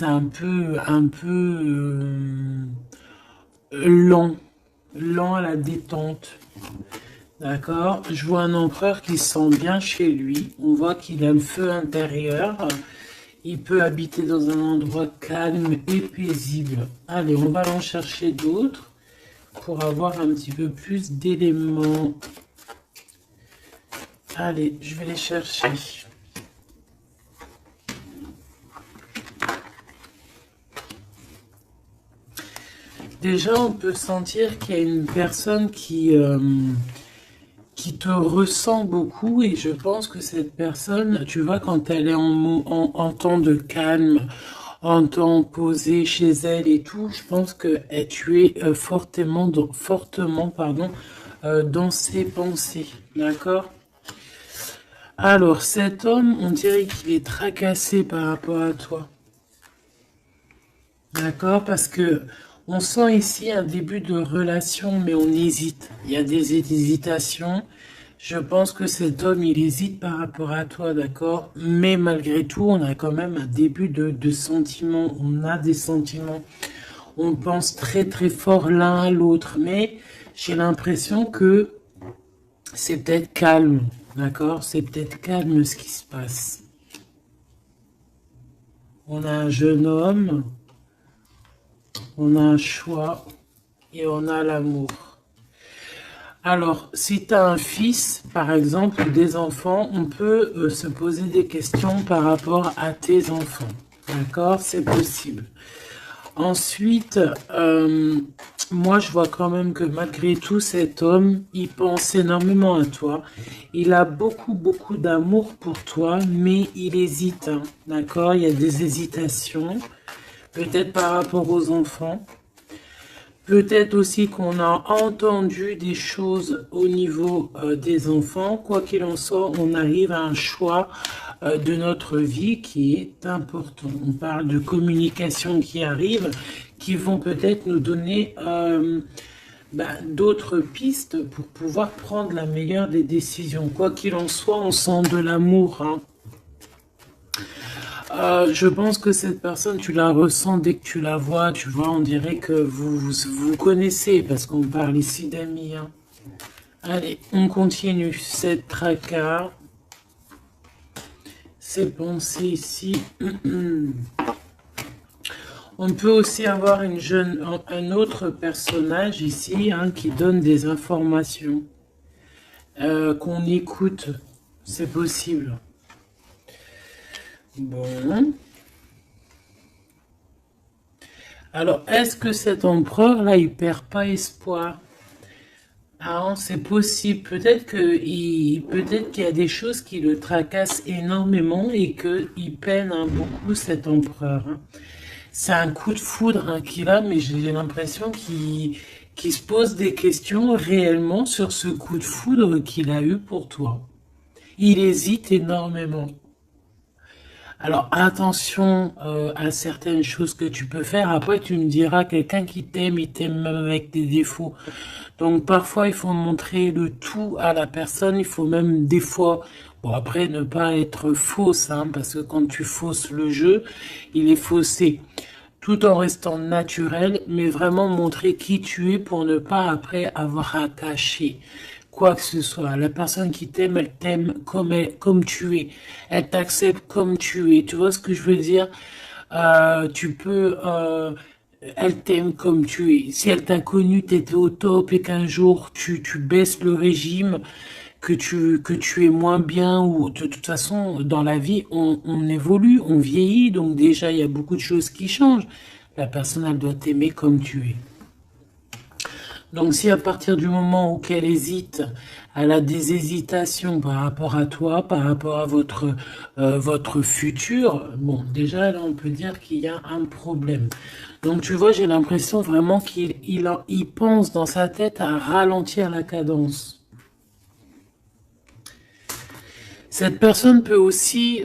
c'est un peu lent, lent à la détente. D'accord? Je vois un empereur qui se sent bien chez lui. On voit qu'il a le feu intérieur. Il peut habiter dans un endroit calme et paisible. Allez, on va en chercher d'autres pour avoir un petit peu plus d'éléments. Allez, je vais les chercher. Déjà, on peut sentir qu'il y a une personne qui te ressent beaucoup et je pense que cette personne, tu vois, quand elle est en temps de calme, en temps posé chez elle et tout, je pense que tu es fortement, pardon, dans ses pensées, d'accord? Alors, cet homme, on dirait qu'il est tracassé par rapport à toi. D'accord? Parce que on sent ici un début de relation, mais on hésite. Il y a des hésitations. Je pense que cet homme, il hésite par rapport à toi, d'accord? Mais malgré tout, on a quand même un début de sentiments. On a des sentiments. On pense très très fort l'un à l'autre. Mais j'ai l'impression que c'est peut-être calme, d'accord? C'est peut-être calme ce qui se passe. On a un jeune homme, on a un choix et on a l'amour. Alors, si tu as un fils, par exemple, ou des enfants, on peut se poser des questions par rapport à tes enfants. D'accord? C'est possible. Ensuite, moi, je vois quand même que malgré tout, cet homme, il pense énormément à toi. Il a beaucoup, beaucoup d'amour pour toi, mais il hésite. Hein. D'accord? Il y a des hésitations, peut-être par rapport aux enfants. Peut-être aussi qu'on a entendu des choses au niveau des enfants. Quoi qu'il en soit, on arrive à un choix de notre vie qui est important. On parle de communication qui arrive, qui vont peut-être nous donner d'autres pistes pour pouvoir prendre la meilleure des décisions. Quoi qu'il en soit, on sent de l'amour. Hein. Je pense que cette personne, tu la ressens dès que tu la vois. Tu vois, on dirait que vous connaissez parce qu'on parle ici d'amis. Hein. Allez, on continue. Cette tracas, ces pensées ici. On peut aussi avoir un autre personnage ici hein, qui donne des informations qu'on écoute. C'est possible. Bon. Alors, est-ce que cet empereur-là, il perd pas espoir? Ah, c'est possible. Peut-être qu'il y a des choses qui le tracassent énormément et qu'il peine hein, beaucoup cet empereur. Hein. C'est un coup de foudre hein, qu'il a, mais j'ai l'impression qu'il se pose des questions réellement sur ce coup de foudre qu'il a eu pour toi. Il hésite énormément. Alors attention à certaines choses que tu peux faire. Après, tu me diras, quelqu'un qui t'aime, il t'aime même avec tes défauts. Donc parfois, il faut montrer le tout à la personne. Il faut même des fois, bon après, ne pas être fausse, hein, parce que quand tu fausses le jeu, il est faussé. Tout en restant naturel, mais vraiment montrer qui tu es pour ne pas après avoir à cacher quoi que ce soit. La personne qui t'aime, elle t'aime comme tu es. Elle t'accepte comme tu es. Tu vois ce que je veux dire? Elle t'aime comme tu es. Si elle t'a connu, t'étais au top et qu'un jour tu baisses le régime, que tu es moins bien ou de toute façon, dans la vie, on évolue, on vieillit. Donc déjà, il y a beaucoup de choses qui changent. La personne, elle doit t'aimer comme tu es. Donc si à partir du moment où qu'elle hésite, elle a des hésitations par rapport à toi, par rapport à votre futur, bon, déjà là on peut dire qu'il y a un problème. Donc tu vois, j'ai l'impression vraiment qu'il pense dans sa tête à ralentir la cadence. Cette personne peut aussi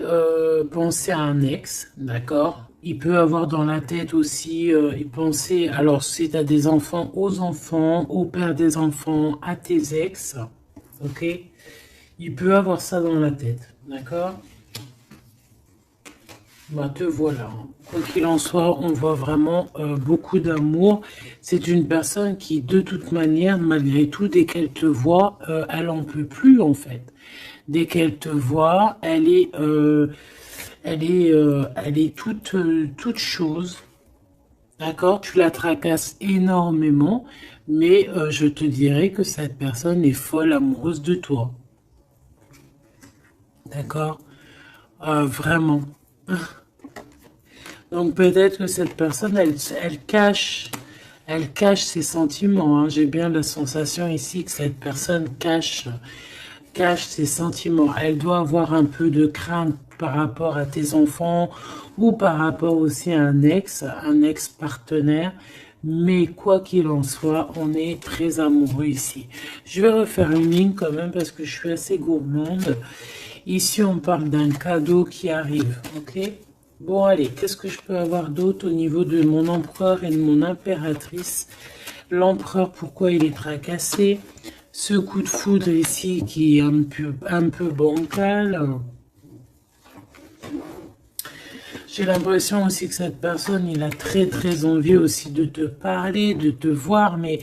penser à un ex, d'accord? Il peut avoir dans la tête aussi y penser, alors si tu as des enfants, aux enfants, au père des enfants, à tes ex, ok? Il peut avoir ça dans la tête, d'accord? Bah, te voilà. Quoi qu'il en soit, on voit vraiment beaucoup d'amour. C'est une personne qui, de toute manière, malgré tout, dès qu'elle te voit, elle en peut plus en fait. Dès qu'elle te voit, elle est toute chose. D'accord? Tu la tracasses énormément, mais je te dirais que cette personne est folle amoureuse de toi. D'accord? Vraiment. Donc peut-être que cette personne, elle cache ses sentiments, hein. J'ai bien la sensation ici que cette personne cache ses sentiments. Elle doit avoir un peu de crainte par rapport à tes enfants ou par rapport aussi à un ex-partenaire. Mais quoi qu'il en soit, on est très amoureux ici. Je vais refaire une ligne quand même parce que je suis assez gourmande. Ici, on parle d'un cadeau qui arrive, ok? Bon, allez, qu'est-ce que je peux avoir d'autre au niveau de mon empereur et de mon impératrice? L'empereur, pourquoi il est tracassé? Ce coup de foudre ici qui est un peu bancal. J'ai l'impression aussi que cette personne, il a très très envie aussi de te parler, de te voir, mais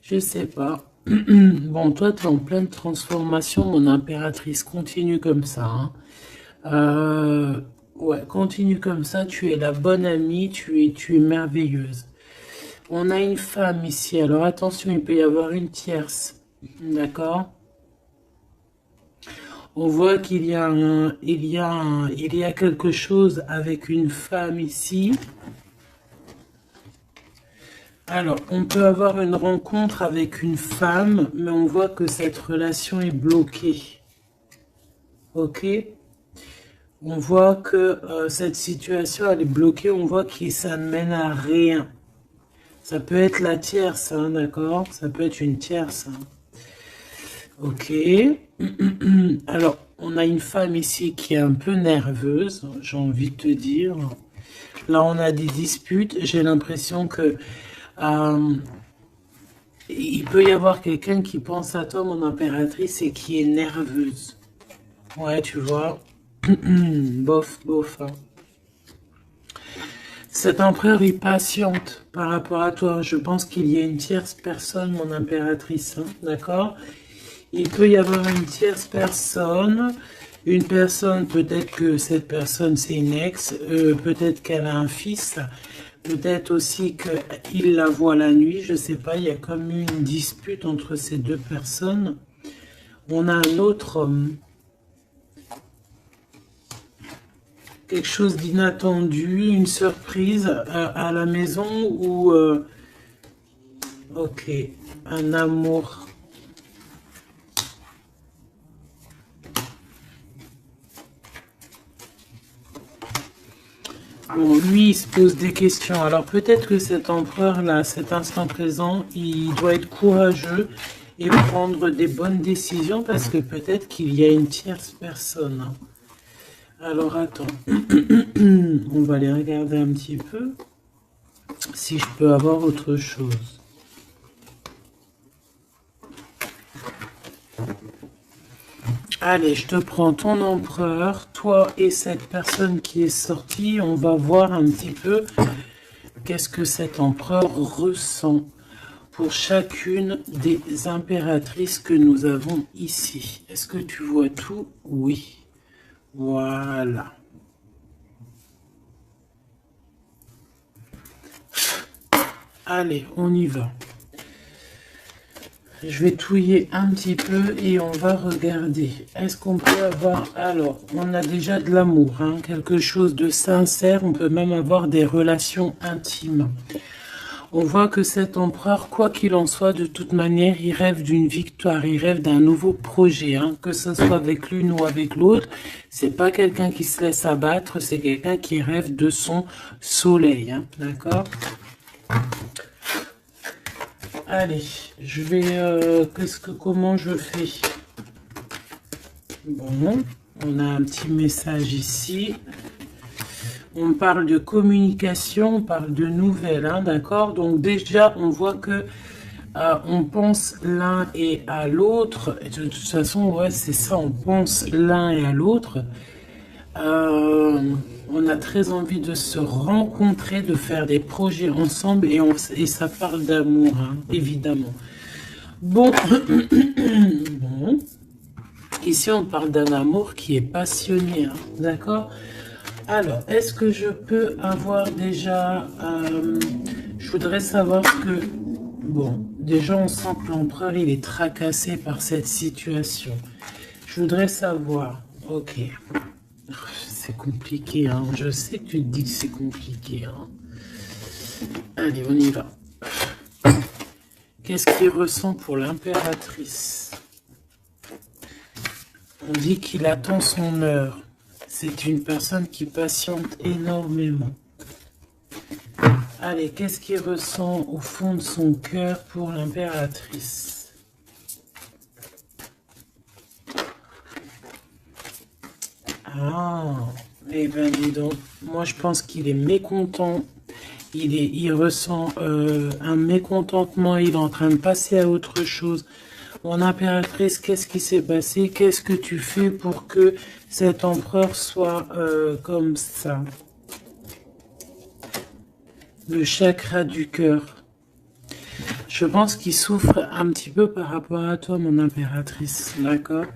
je sais pas. Bon, toi, tu es en pleine transformation, mon impératrice. Continue comme ça, hein. Ouais, continue comme ça. Tu es la bonne amie, tu es merveilleuse. On a une femme ici. Alors attention, il peut y avoir une tierce. D'accord? On voit qu'il y a il y a quelque chose avec une femme ici. Alors, on peut avoir une rencontre avec une femme, mais on voit que cette relation est bloquée. Ok? On voit que cette situation, elle est bloquée. On voit que ça ne mène à rien. Ça peut être la tierce, hein, d'accord? Ça peut être une tierce, hein. Ok. Alors, on a une femme ici qui est un peu nerveuse, j'ai envie de te dire. Là, on a des disputes. J'ai l'impression que il peut y avoir quelqu'un qui pense à toi, mon impératrice, et qui est nerveuse. Ouais, tu vois. Bof, bof, hein. Cet empereur est patiente par rapport à toi. Je pense qu'il y a une tierce personne, mon impératrice, hein, d'accord? Il peut y avoir une tierce personne. Une personne, peut-être que cette personne c'est une ex, peut-être qu'elle a un fils, peut-être aussi qu'il la voit la nuit, je sais pas, il y a comme une dispute entre ces deux personnes. On a un autre homme, quelque chose d'inattendu, une surprise à la maison ou ok, un amour. Bon, lui, il se pose des questions. Alors peut-être que cet empereur-là, cet instant présent, il doit être courageux et prendre des bonnes décisions parce que peut-être qu'il y a une tierce personne, hein. Alors attends, on va aller regarder un petit peu si je peux avoir autre chose. Allez, je te prends ton empereur, toi et cette personne qui est sortie. On va voir un petit peu qu'est-ce que cet empereur ressent pour chacune des impératrices que nous avons ici. Est-ce que tu vois tout? Oui. Voilà. Allez, on y va. Je vais touiller un petit peu et on va regarder. Est-ce qu'on peut avoir... Alors, on a déjà de l'amour, hein, quelque chose de sincère. On peut même avoir des relations intimes. On voit que cet empereur, quoi qu'il en soit, de toute manière, il rêve d'une victoire. Il rêve d'un nouveau projet, hein, que ce soit avec l'une ou avec l'autre. C'est pas quelqu'un qui se laisse abattre, c'est quelqu'un qui rêve de son soleil, hein, d'accord? Allez, je vais... comment je fais? Bon, on a un petit message ici. On parle de communication, on parle de nouvelles, hein, d'accord? Donc déjà, on voit que on pense l'un et à l'autre. De toute façon, ouais, c'est ça, on pense l'un et à l'autre. On a très envie de se rencontrer, de faire des projets ensemble et ça parle d'amour, hein, évidemment. Bon, bon, ici on parle d'un amour qui est passionné, hein, d'accord? Alors, est-ce que je peux avoir déjà... je voudrais savoir que... Bon, déjà on sent que l'empereur il est tracassé par cette situation. Je voudrais savoir... Ok. C'est compliqué, hein. Je sais que tu te dis que c'est compliqué, hein. Allez, on y va. Qu'est-ce qu'il ressent pour l'impératrice? On dit qu'il attend son heure. C'est une personne qui patiente énormément. Allez, qu'est-ce qu'il ressent au fond de son cœur pour l'impératrice? Ah, eh ben dis donc, moi je pense qu'il est mécontent. Il ressent un mécontentement, il est en train de passer à autre chose. Mon impératrice, qu'est-ce qui s'est passé? Qu'est-ce que tu fais pour que cet empereur soit comme ça? Le chakra du cœur. Je pense qu'il souffre un petit peu par rapport à toi, mon impératrice, d'accord?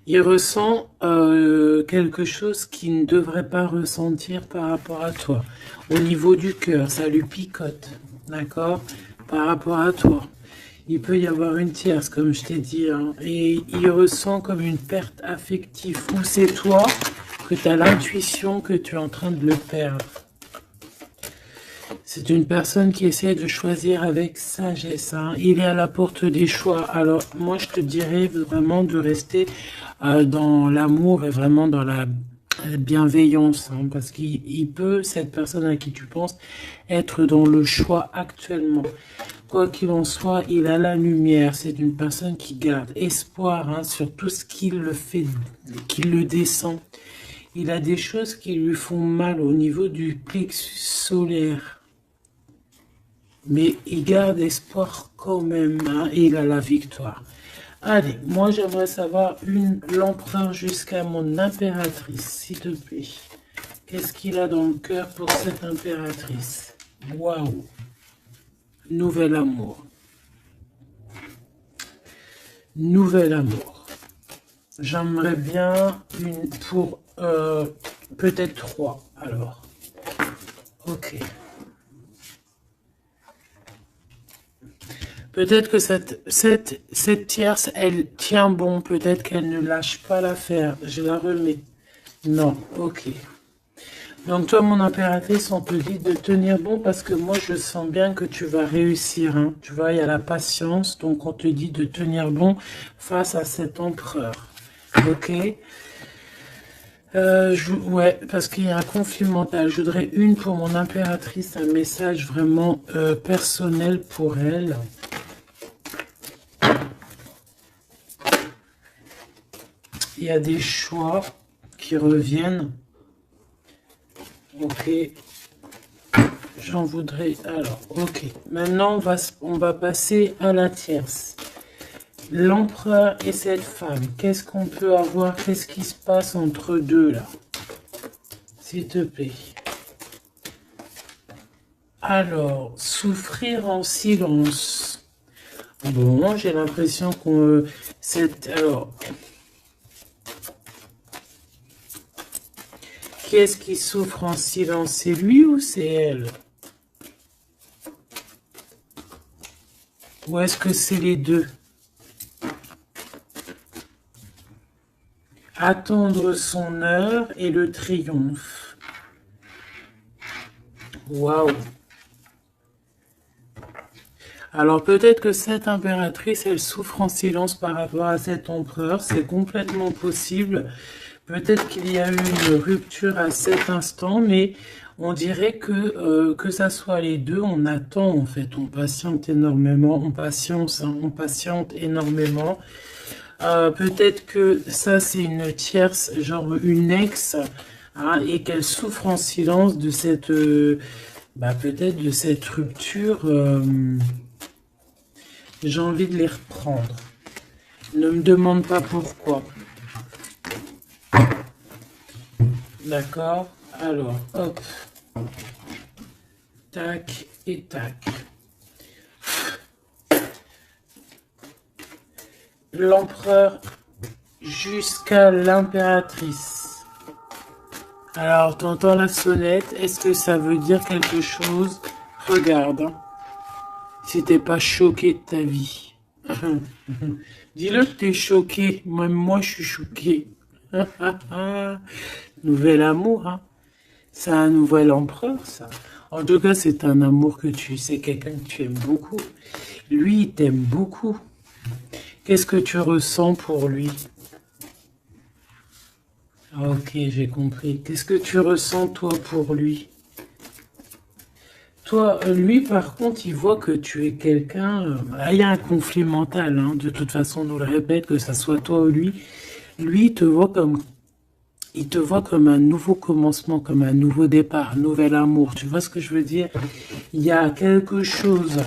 Il ressent quelque chose qu'il ne devrait pas ressentir par rapport à toi. Au niveau du cœur, ça lui picote, d'accord? Par rapport à toi. Il peut y avoir une tierce, comme je t'ai dit, hein, et il ressent comme une perte affective. Ou c'est toi que tu as l'intuition que tu es en train de le perdre. C'est une personne qui essaie de choisir avec sagesse, hein. Il est à la porte des choix. Alors, moi, je te dirais vraiment de rester dans l'amour et vraiment dans la bienveillance, hein, parce qu'il peut, cette personne à qui tu penses, être dans le choix actuellement. Quoi qu'il en soit, il a la lumière. C'est une personne qui garde espoir, hein, sur tout ce qu'il le fait, qu'il le descend. Il a des choses qui lui font mal au niveau du plexus solaire. Mais il garde espoir quand même, hein, et il a la victoire. Allez, moi j'aimerais savoir l'empereur jusqu'à mon impératrice, s'il te plaît. Qu'est-ce qu'il a dans le cœur pour cette impératrice? Waouh! Nouvel amour. Nouvel amour. J'aimerais bien une pour peut-être 3, alors. Ok. Peut-être que cette tierce, elle tient bon. Peut-être qu'elle ne lâche pas l'affaire. Je la remets. Non, ok. Donc toi, mon impératrice, on te dit de tenir bon parce que moi, je sens bien que tu vas réussir, hein. Tu vois, il y a la patience. Donc on te dit de tenir bon face à cet empereur. Ok. Ouais, parce qu'il y a un conflit mental. Je voudrais une pour mon impératrice, un message vraiment personnel pour elle. Il y a des choix qui reviennent. Ok. J'en voudrais... Alors, ok. Maintenant, on va passer à la tierce. L'empereur et cette femme. Qu'est-ce qu'on peut avoir? Qu'est-ce qui se passe entre deux, là? S'il te plaît. Alors, souffrir en silence. Bon, j'ai l'impression qu'on... Alors... Qui est-ce qui souffre en silence? C'est lui ou c'est elle? Ou est-ce que c'est les deux? Attendre son heure et le triomphe. Waouh! Alors peut-être que cette impératrice, elle souffre en silence par rapport à cet empereur. C'est complètement possible. Peut-être qu'il y a eu une rupture à cet instant, mais on dirait que ça soit les deux, on attend en fait, on patiente énormément, on patiente, hein, on patiente énormément. Peut-être que ça c'est une tierce, genre une ex, hein, et qu'elle souffre en silence de cette, peut-être de cette rupture. J'ai envie de les reprendre. Ne me demande pas pourquoi. D'accord? Alors, hop, tac et tac. L'empereur jusqu'à l'impératrice. Alors, t'entends la sonnette, est-ce que ça veut dire quelque chose? Regarde, hein, si t'es pas choqué de ta vie. Dis-le que t'es choqué, même moi je suis choqué. Nouvel amour, hein. C'est un nouvel empereur, ça. En tout cas, c'est un amour que tu sais, quelqu'un que tu aimes beaucoup. Lui, il t'aime beaucoup. Qu'est-ce que tu ressens pour lui? Ah, ok, j'ai compris. Qu'est-ce que tu ressens, toi, pour lui? Toi, lui, par contre, il voit que tu es quelqu'un... il y a un conflit mental, hein. De toute façon, on nous le répète, que ça soit toi ou lui. Lui, il te voit comme un nouveau commencement, comme un nouveau départ, un nouvel amour. Tu vois ce que je veux dire? Il y a quelque chose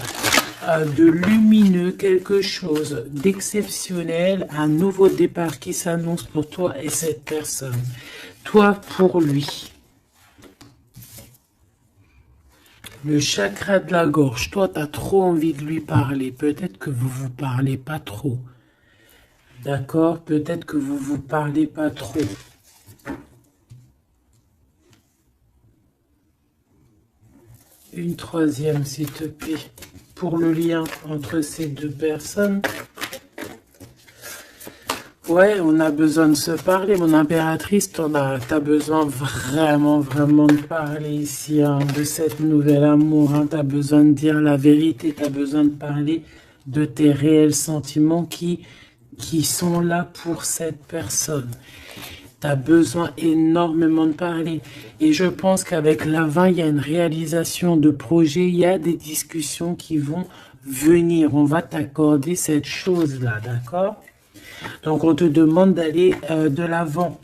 de lumineux, quelque chose d'exceptionnel, un nouveau départ qui s'annonce pour toi et cette personne. Toi pour lui. Le chakra de la gorge. Toi, tu as trop envie de lui parler. Peut-être que vous vous parlez pas trop. D'accord? Peut-être que vous vous parlez pas trop. Une troisième, s'il te plaît, pour le lien entre ces deux personnes. Ouais, on a besoin de se parler, mon impératrice, t'as besoin vraiment, vraiment de parler ici, hein, de cette nouvelle amour, hein, t'as besoin de dire la vérité, t'as besoin de parler de tes réels sentiments qui sont là pour cette personne. Tu as besoin énormément de parler. Et je pense qu'avec l'avant, il y a une réalisation de projet, il y a des discussions qui vont venir. On va t'accorder cette chose-là, d'accord? Donc, on te demande d'aller de l'avant.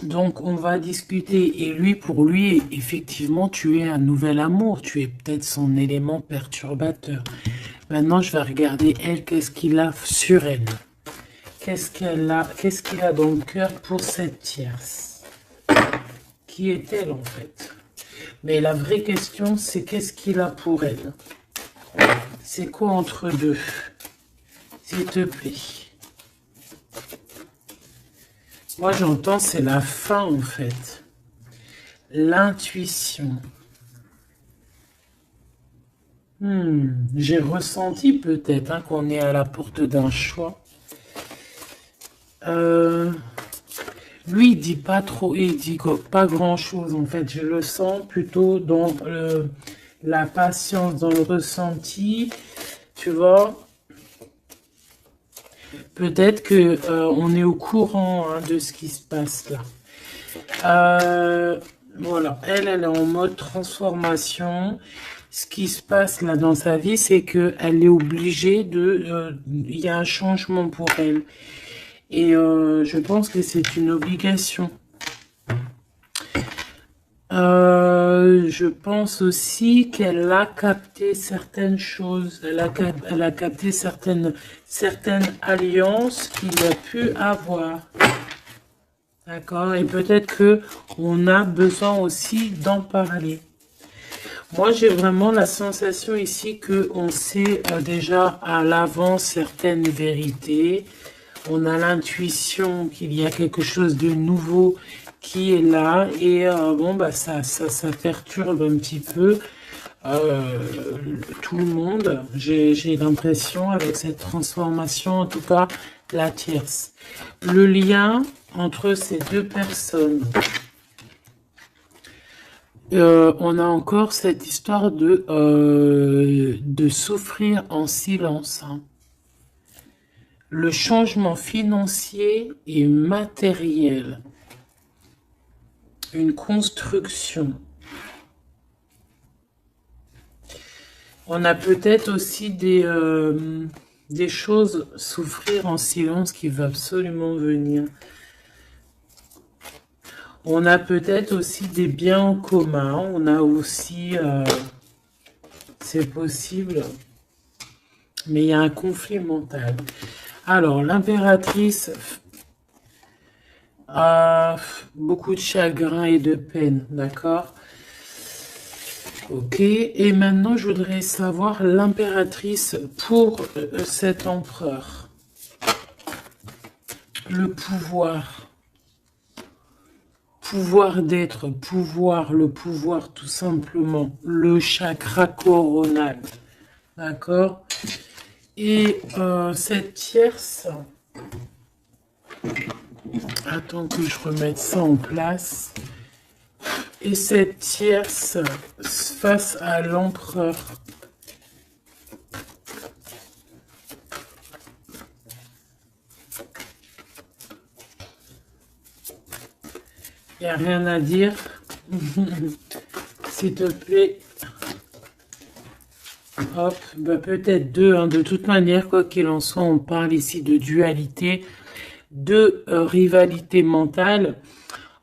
Donc, on va discuter. Et lui, pour lui, effectivement, tu es un nouvel amour. Tu es peut-être son élément perturbateur. Maintenant, je vais regarder elle, qu'est-ce qu'il a sur elle. Qu'est-ce qu'il a dans le cœur pour cette tierce? Qui est-elle en fait? Mais la vraie question, c'est qu'est-ce qu'il a pour elle? C'est quoi entre deux? S'il te plaît. Moi, j'entends, c'est la fin en fait. L'intuition. J'ai ressenti peut-être hein, qu'on est à la porte d'un choix. Lui, il dit pas trop, il dit pas grand-chose, en fait. Je le sens plutôt dans la patience, dans le ressenti, tu vois. Peut-être que on est au courant hein, de ce qui se passe là. Voilà, elle est en mode transformation. Ce qui se passe là dans sa vie, c'est qu'elle est obligée de... Il y a un changement pour elle. Et je pense que c'est une obligation. Je pense aussi qu'elle a capté certaines choses. Elle a capté certaines alliances qu'il a pu avoir. D'accord? Et peut-être que on a besoin aussi d'en parler. Moi, j'ai vraiment la sensation ici qu'on sait déjà à l'avance certaines vérités. On a l'intuition qu'il y a quelque chose de nouveau qui est là. Et bon, bah ça perturbe un petit peu tout le monde. J'ai l'impression avec cette transformation, en tout cas, la tierce. Le lien entre ces deux personnes. On a encore cette histoire de souffrir en silence. Hein. Le changement financier et matériel. Une construction. On a peut-être aussi des choses, souffrir en silence qui va absolument venir. On a peut-être aussi des biens en commun. On a aussi, c'est possible, mais il y a un conflit mental. Alors, l'impératrice, beaucoup de chagrin et de peine, d'accord? Ok, et maintenant je voudrais savoir l'impératrice pour cet empereur. Le pouvoir. Pouvoir d'être, pouvoir, le pouvoir tout simplement. Le chakra coronal. D'accord? Et cette tierce, attends que je remette ça en place. Et cette tierce face à l'empereur. Il n'y a rien à dire. S'il te plaît. Hop, bah peut-être deux, hein. De toute manière, quoi qu'il en soit, on parle ici de dualité, de rivalité mentale.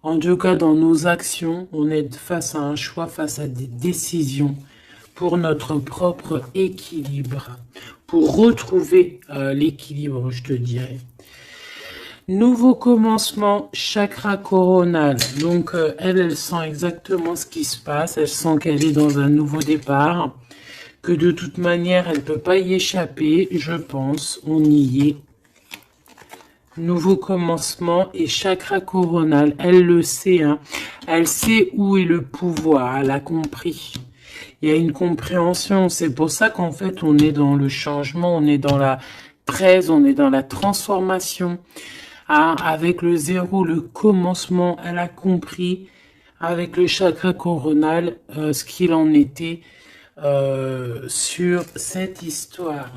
En tout cas, dans nos actions, on est face à un choix, face à des décisions pour notre propre équilibre, pour retrouver l'équilibre, je te dirais. Nouveau commencement, chakra coronal. Donc, elle sent exactement ce qui se passe. Elle sent qu'elle est dans un nouveau départ. Que de toute manière, elle ne peut pas y échapper, je pense. On y est. Nouveau commencement et chakra coronal. Elle le sait, hein. Elle sait où est le pouvoir. Elle a compris. Il y a une compréhension. C'est pour ça qu'en fait, on est dans le changement. On est dans la 13. On est dans la transformation. Ah, avec le zéro, le commencement, elle a compris avec le chakra coronal ce qu'il en était sur cette histoire.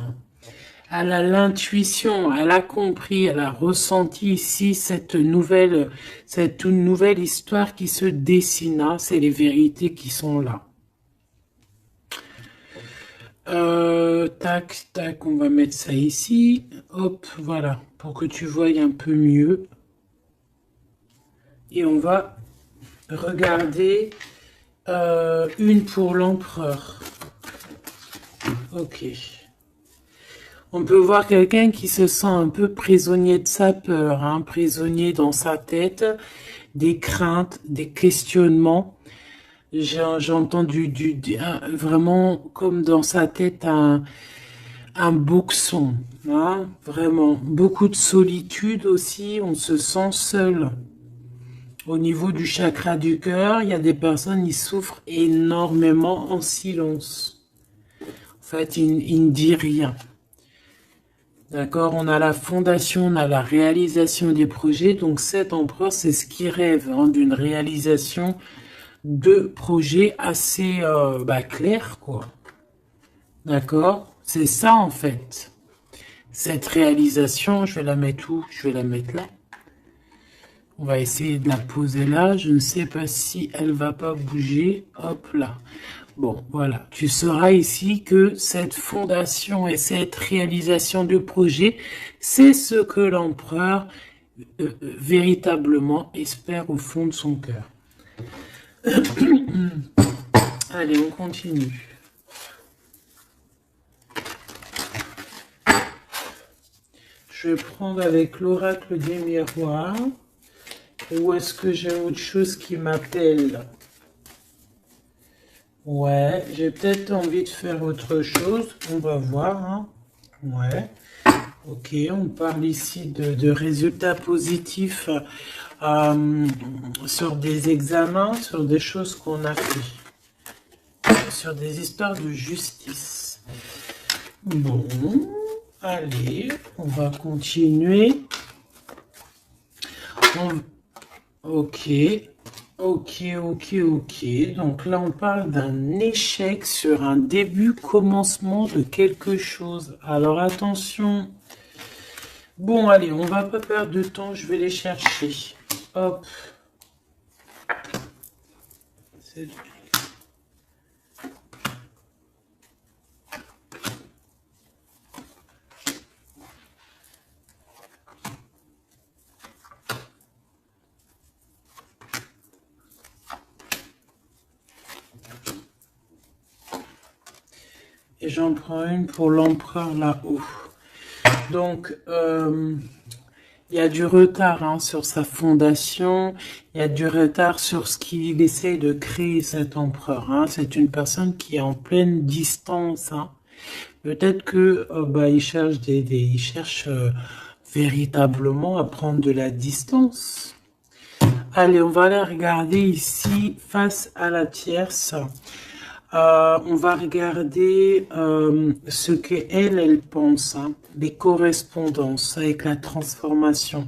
Elle a l'intuition, elle a compris, elle a ressenti ici cette nouvelle histoire qui se dessina. C'est les vérités qui sont là. Tac, tac, on va mettre ça ici. Hop, voilà, pour que tu voyes un peu mieux. Et on va regarder une pour l'empereur. Ok. On peut voir quelqu'un qui se sent un peu prisonnier de sa peur, hein, prisonnier dans sa tête, des craintes, des questionnements. J'ai entendu vraiment comme dans sa tête un boxon, hein, vraiment. Beaucoup de solitude aussi, on se sent seul. Au niveau du chakra du cœur, il y a des personnes qui souffrent énormément en silence. En fait, ils ne disent rien. D'accord, on a la fondation, on a la réalisation des projets. Donc cet empereur, c'est ce qui rêve hein, d'une réalisation de projets assez clairs, quoi. D'accord, c'est ça en fait. Cette réalisation, je vais la mettre où? Je vais la mettre là. On va essayer de la poser là. Je ne sais pas si elle va pas bouger. Hop là. Bon, voilà. Tu sauras ici que cette fondation et cette réalisation de projet, c'est ce que l'empereur véritablement espère au fond de son cœur. Allez, on continue. Je vais prendre avec l'oracle des miroirs. Ou est-ce que j'ai autre chose qui m'appelle? Ouais, j'ai peut-être envie de faire autre chose. On va voir. Hein. Ouais. Ok, on parle ici de résultats positifs sur des examens, sur des choses qu'on a fait. Sur des histoires de justice. Bon, allez, on va continuer. Ok, ok. Donc là, on parle d'un échec sur un début, commencement de quelque chose. Alors attention. Bon, allez, on va pas perdre de temps, je vais les chercher. Hop. Et j'en prends une pour l'empereur là-haut. Donc, Il y a du retard hein, sur sa fondation, il y a du retard sur ce qu'il essaye de créer cet empereur. Hein. C'est une personne qui est en pleine distance. Hein. Peut-être que bah, il cherche il cherche véritablement à prendre de la distance. Allez, on va aller regarder ici face à la tierce. On va regarder ce qu'elle, elle pense, hein, les correspondances avec la transformation.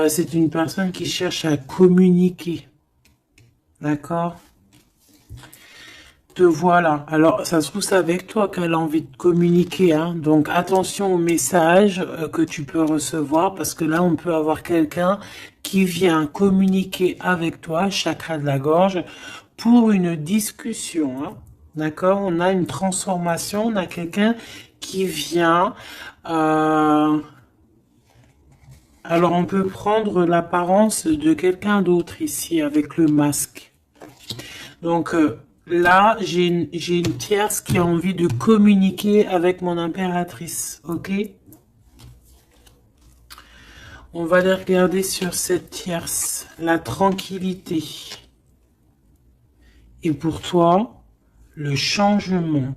C'est une personne qui cherche à communiquer, d'accord? Te voilà. Alors, ça se trouve, c'est avec toi qu'elle a envie de communiquer, hein. Donc, attention aux messages que tu peux recevoir, parce que là, on peut avoir quelqu'un qui vient communiquer avec toi, chakra de la gorge, pour une discussion, hein. D'accord? On a une transformation, on a quelqu'un qui vient... Alors, on peut prendre l'apparence de quelqu'un d'autre ici, avec le masque. Donc là, j'ai une tierce qui a envie de communiquer avec mon impératrice, ok? On va aller regarder sur cette tierce, la tranquillité. Et pour toi, le changement.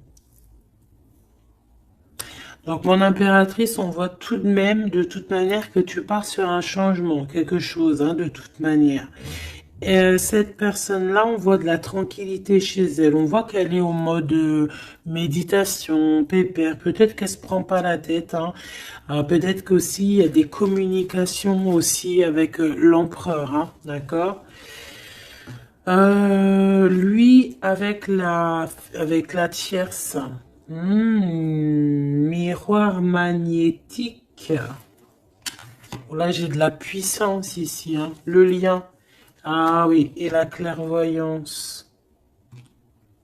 Donc mon impératrice, on voit tout de même, de toute manière, que tu pars sur un changement, quelque chose, hein, de toute manière. Cette personne-là, on voit de la tranquillité chez elle. On voit qu'elle est au mode méditation, pépère. Peut-être qu'elle se prend pas la tête. Hein. Peut-être qu'aussi il y a des communications aussi avec l'empereur. Hein, d'accord. Lui avec la tierce. Miroir magnétique. Là, j'ai de la puissance ici. Hein. Le lien. Ah oui, et la clairvoyance.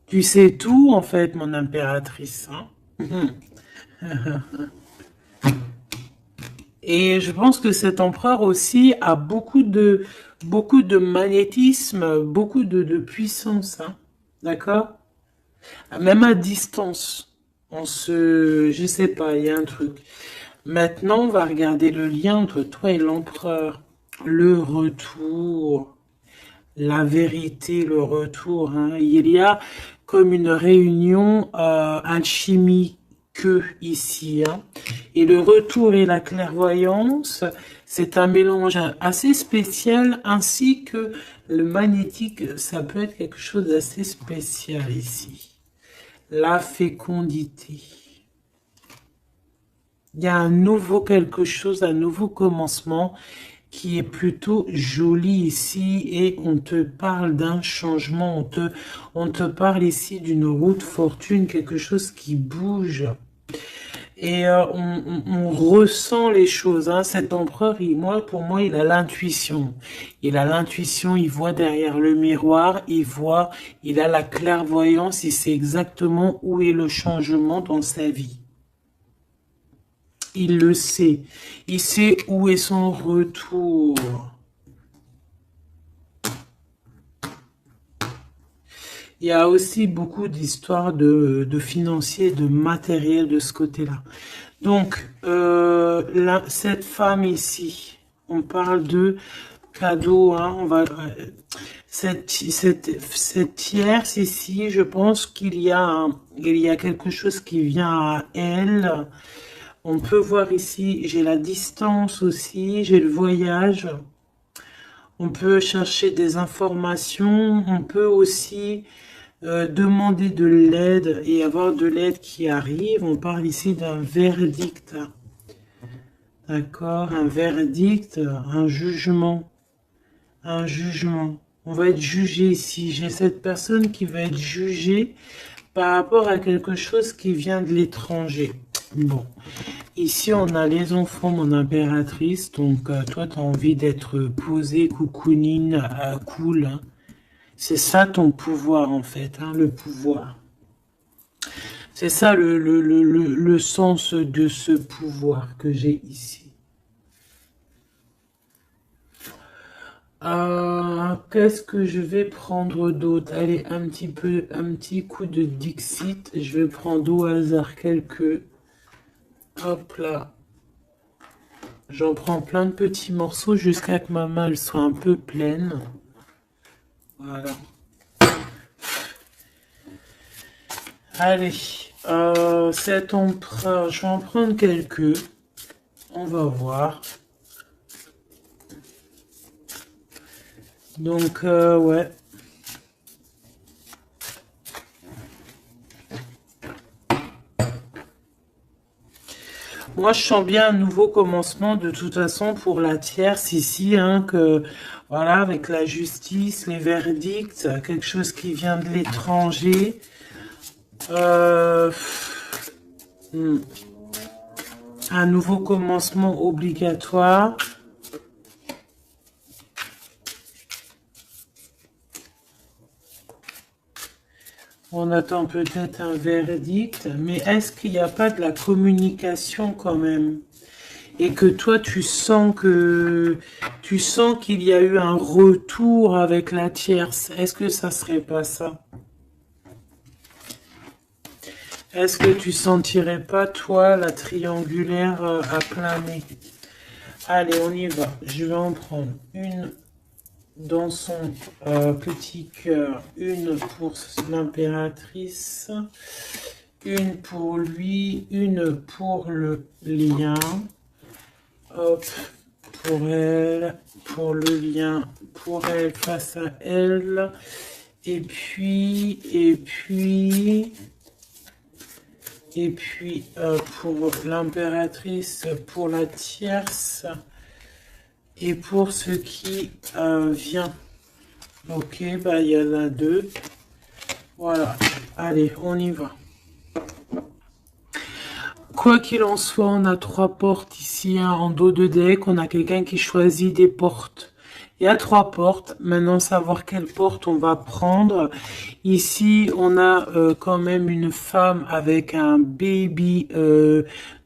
Tu sais tout, en fait, mon impératrice. Hein. Et je pense que cet empereur aussi a beaucoup de magnétisme, beaucoup de puissance. Hein. D'accord? Même à distance. Je sais pas, il y a un truc. Maintenant, on va regarder le lien entre toi et l'empereur. Le retour. La vérité, le retour. Hein. Il y a comme une réunion alchimique ici. Hein. Et le retour et la clairvoyance, c'est un mélange assez spécial, ainsi que le magnétique, ça peut être quelque chose d'assez spécial ici. La fécondité. Il y a un nouveau quelque chose, un nouveau commencement qui est plutôt joli ici et on te parle d'un changement, on te parle ici d'une route fortune, quelque chose qui bouge. Et on ressent les choses. Hein. Cet empereur, pour moi, il a l'intuition. Il a l'intuition, il voit derrière le miroir, il a la clairvoyance, il sait exactement où est le changement dans sa vie. Il le sait. Il sait où est son retour. Il y a aussi beaucoup d'histoires de financiers, de matériel de ce côté-là. Donc, cette femme ici, on parle de cadeau. Hein, cette tierce ici, je pense qu'il y a quelque chose qui vient à elle. On peut voir ici, j'ai la distance aussi, j'ai le voyage. On peut chercher des informations. On peut aussi demander de l'aide et avoir de l'aide qui arrive. On parle ici d'un verdict. D'accord, un verdict, un jugement. Un jugement. On va être jugé ici. J'ai cette personne qui va être jugée par rapport à quelque chose qui vient de l'étranger. Bon, ici on a les enfants, mon impératrice, donc toi tu as envie d'être posée, coucounine, cool. Hein. C'est ça ton pouvoir en fait, hein, le pouvoir. C'est ça le sens de ce pouvoir que j'ai ici. Qu'est-ce que je vais prendre d'autre? Allez, un petit coup de Dixit. Je vais prendre au hasard quelques... Hop là. J'en prends plein de petits morceaux jusqu'à que ma main elle soit un peu pleine. Voilà. Allez, cet empereur, je vais en prendre quelques. On va voir. Donc, ouais. Moi, je sens bien un nouveau commencement de toute façon pour la tierce ici, hein, que voilà, avec la justice, les verdicts, quelque chose qui vient de l'étranger. Euh, un nouveau commencement obligatoire. On attend peut-être un verdict, mais est-ce qu'il n'y a pas de la communication quand même? Et que toi tu sens qu'il y a eu un retour avec la tierce. Est-ce que ça serait pas ça? Est-ce que tu sentirais pas toi la triangulaire à planer? Allez, on y va. Je vais en prendre une dans son petit cœur, une pour l'impératrice, une pour lui, une pour le lien. Hop, pour elle, pour le lien, pour elle, face à elle. Et puis, pour l'impératrice, pour la tierce, et pour ce qui vient. Ok, bah il y en a deux. Voilà, allez, on y va. Quoi qu'il en soit, on a trois portes ici, hein, en dos de deck. On a quelqu'un qui choisit des portes. Il y a trois portes. Maintenant, savoir quelle porte on va prendre. Ici, on a quand même une femme avec un baby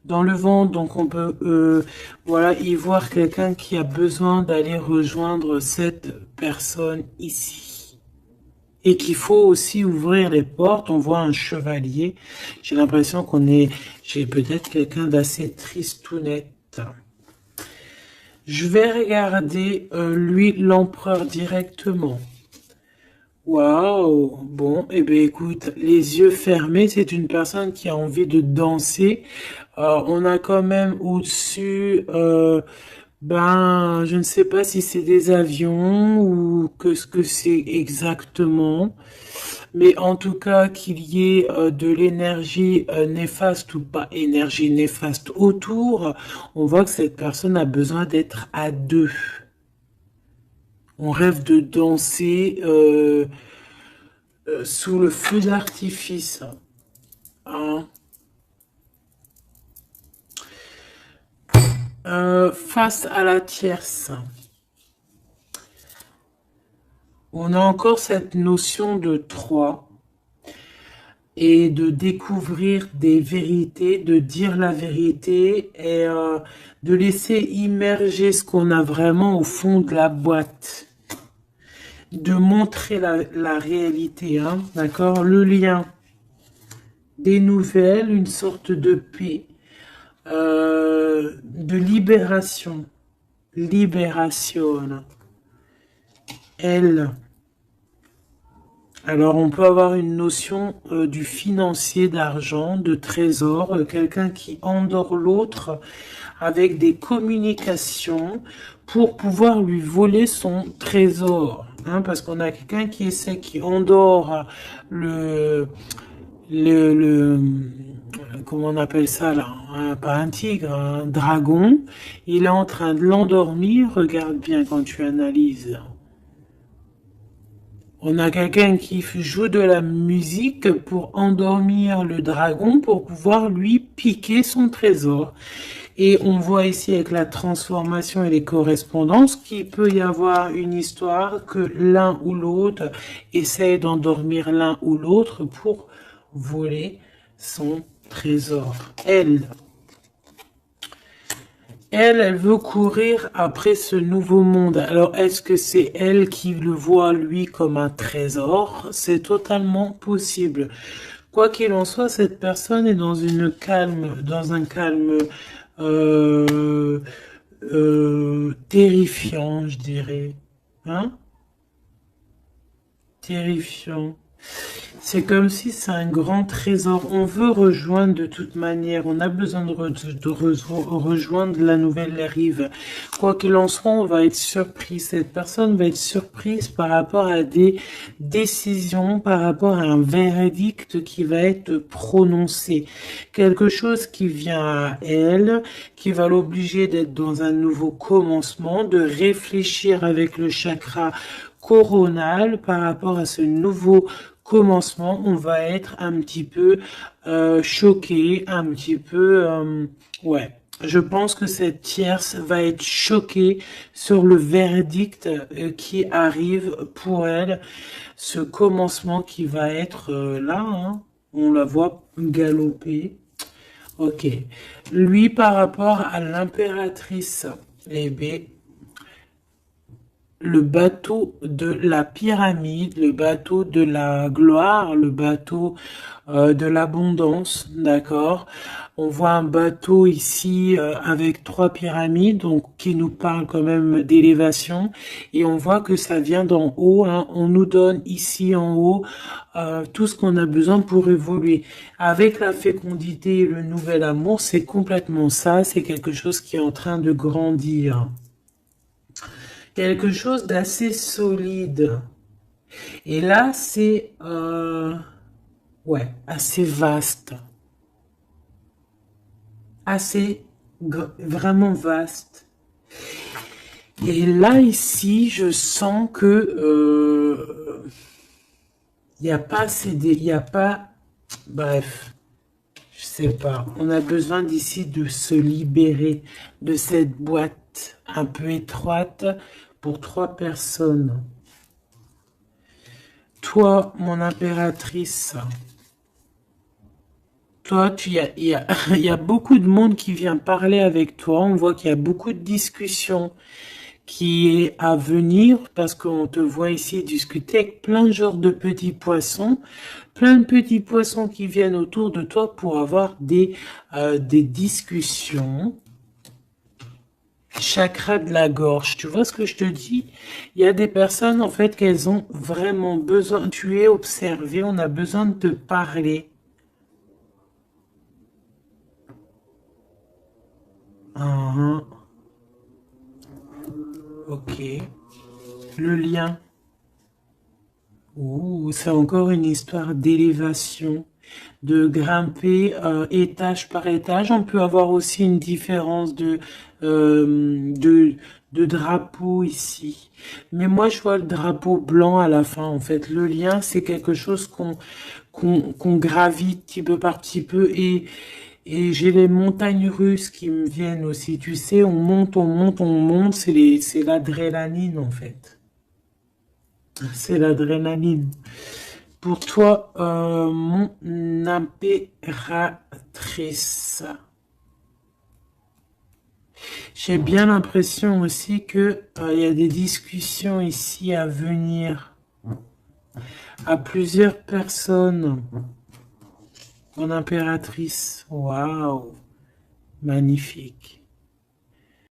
dans le ventre. Donc, on peut voilà, y voir quelqu'un qui a besoin d'aller rejoindre cette personne ici. Et qu'il faut aussi ouvrir les portes. On voit un chevalier. J'ai l'impression j'ai peut-être quelqu'un d'assez tristounette. Je vais regarder, lui, l'empereur directement. Waouh! Bon, eh bien, écoute, les yeux fermés, c'est une personne qui a envie de danser. On a quand même au-dessus, je ne sais pas si c'est des avions ou ce que c'est exactement. Mais en tout cas, qu'il y ait de l'énergie néfaste ou pas énergie néfaste autour, on voit que cette personne a besoin d'être à deux. On rêve de danser sous le feu d'artifice. Hein. Face à la tierce. On a encore cette notion de 3 et de découvrir des vérités, de dire la vérité et de laisser immerger ce qu'on a vraiment au fond de la boîte. De montrer la réalité, hein, d'accord? Le lien, des nouvelles, une sorte de paix, de libération. Libération. Elle. Alors, on peut avoir une notion du financier, d'argent, de trésor, quelqu'un qui endort l'autre avec des communications pour pouvoir lui voler son trésor. Hein, parce qu'on a quelqu'un qui endort comment on appelle ça là, hein, pas un tigre, un dragon. Il est en train de l'endormir. Regarde bien quand tu analyses. On a quelqu'un qui joue de la musique pour endormir le dragon pour pouvoir lui piquer son trésor. Et on voit ici avec la transformation et les correspondances qu'il peut y avoir une histoire que l'un ou l'autre essaye d'endormir l'un ou l'autre pour voler son trésor. Elle veut courir après ce nouveau monde. Alors, est-ce que c'est elle qui le voit, lui, comme un trésor? C'est totalement possible. Quoi qu'il en soit, cette personne est dans un calme terrifiant, je dirais. Hein? Terrifiant. C'est comme si c'est un grand trésor. On veut rejoindre de toute manière. On a besoin de rejoindre la nouvelle rive. Quoi qu'il en soit, on va être surpris. Cette personne va être surprise par rapport à des décisions, par rapport à un verdict qui va être prononcé. Quelque chose qui vient à elle, qui va l'obliger d'être dans un nouveau commencement, de réfléchir avec le chakra coronal par rapport à ce nouveau commencement. On va être un petit peu choqué, un petit peu ouais. Je pense que cette tierce va être choquée sur le verdict qui arrive pour elle, ce commencement qui va être là, hein. On la voit galoper. Ok. Lui, par rapport à l'impératrice, eh bien, le bateau de la pyramide, le bateau de la gloire, le bateau de l'abondance, d'accord? On voit un bateau ici avec trois pyramides, donc qui nous parle quand même d'élévation, et on voit que ça vient d'en haut, hein. On nous donne ici en haut tout ce qu'on a besoin pour évoluer. Avec la fécondité et le nouvel amour, c'est complètement ça, c'est quelque chose qui est en train de grandir. Quelque chose d'assez solide. Et là, c'est ouais, assez vaste. Assez vraiment vaste. Et là, ici, je sens que il n'y a pas assez il y a pas, bref, je sais pas. On a besoin d'ici de se libérer de cette boîte un peu étroite pour trois personnes. Toi, mon impératrice, toi, il y a beaucoup de monde qui vient parler avec toi. On voit qu'il y a beaucoup de discussions qui est à venir parce qu'on te voit ici discuter avec plein de genres de petits poissons, plein de petits poissons qui viennent autour de toi pour avoir des discussions. Chakra de la gorge, tu vois ce que je te dis? Il y a des personnes en fait qu'elles ont vraiment besoin, tu es observé, on a besoin de te parler. Ah, ok. Le lien. Ouh, c'est encore une histoire d'élévation, de grimper étage par étage. On peut avoir aussi une différence de drapeau ici. Mais moi, je vois le drapeau blanc à la fin, en fait. Le lien, c'est quelque chose qu'on gravite petit peu par petit peu. Et j'ai les montagnes russes qui me viennent aussi. Tu sais, on monte, on monte, on monte. C'est l'adrénaline, en fait. C'est l'adrénaline. Pour toi, mon impératrice, j'ai bien l'impression aussi que il y a des discussions ici à venir à plusieurs personnes. Mon impératrice, waouh, magnifique.